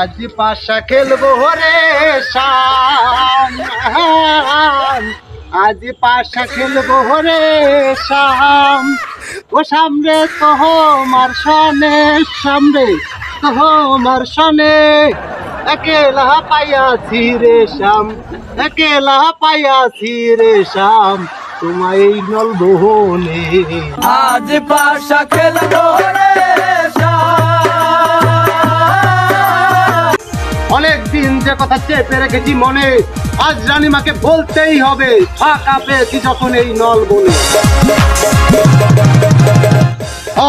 আজ পাশা খেলবো রে শাম, আজ পাশা খেলবো রে শাম। ও সামনে তোমার সনে, সামনে তোমার সনে একেলা পাইয়াছি রে শাম, একেলা পাইয়াছি রে শাম তোমায় এই নল বহনে। আজ পাশা খেলবো রে অনেকদিন যে কথা চেপে রেখেছি মনে, আজ রানীমাকে বলতেই হবে। ফাঁকা পেয়েছি যখন এই নল বনে।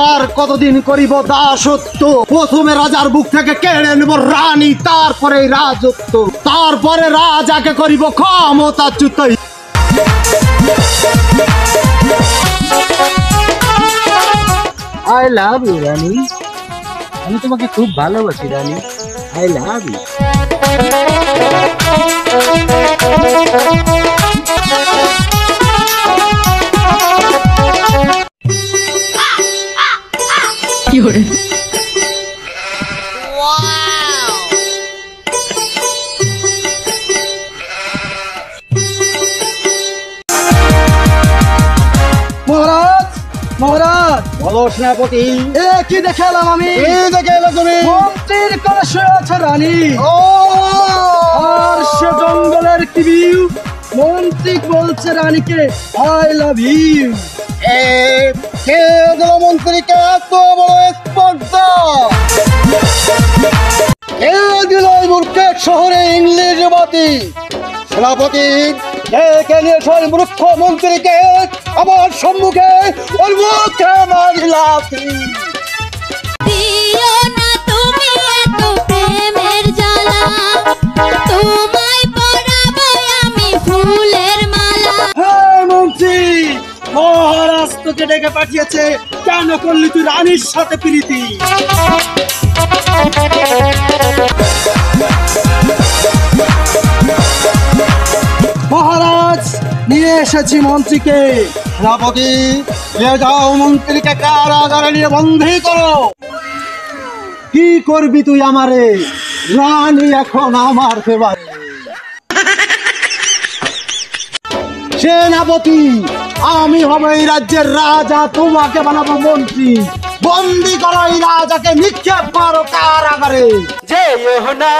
আর কতদিন করিব দাসত্ব, প্রথমে রাজার বুক থেকে কেড়ে নেব রানী, তারপরে রাজত্ব, তারপরে রাজাকে করিব ক্ষমতাচ্যুত। আই লাভ ইউ রানী, আমি তোমাকে খুব ভালোবাসি রানী। I love you. মহারাজ, মহারাজ বলো সেনাপতি। এ কি দেখে এলাম আমি? এই দেখে এলো তুমি? মন্ত্রীর কোলে শুয়ে আছে রানী, ও আর সে জঙ্গলের কিবিউ। মন্ত্রী বলছে রানীকে আই লাভ ইউ। কে দিল মন্ত্রীকে এত বড় স্পর্ধা? কে দিল এই মূর্খের শহরে ইংরেজবাদী? সেনাপতি ডেকে নিয়ে সেই মূর্খ মন্ত্রীকে আমার সম্মুখে, ওর মুখে মারিলাম। দিও না তুমি এত প্রেমের জ্বালা, তোমায় পরাবো আমি ফুলের মালা। হ্যাঁ মন্ত্রী, মহারাজ তোকে ডেকে পাঠিয়েছে। কেন করলি তুই রানীর সাথে প্রীতি? মহারাজ নিয়ে এসেছি মন্ত্রীকে। সেনাপতি নিয়ে যাও মন্ত্রীকে, কারাগারে নিয়ে বন্দী করো। কি করবি তুই আমারে? রানী এখন আমার ফেভারিট। সেনাপতি আমি হব এই রাজ্যের রাজা, তোমাকে বানাবো মন্ত্রী। বন্দী করো এই রাজাকে, নিক্ষেপ করো কারাগারে। যেও না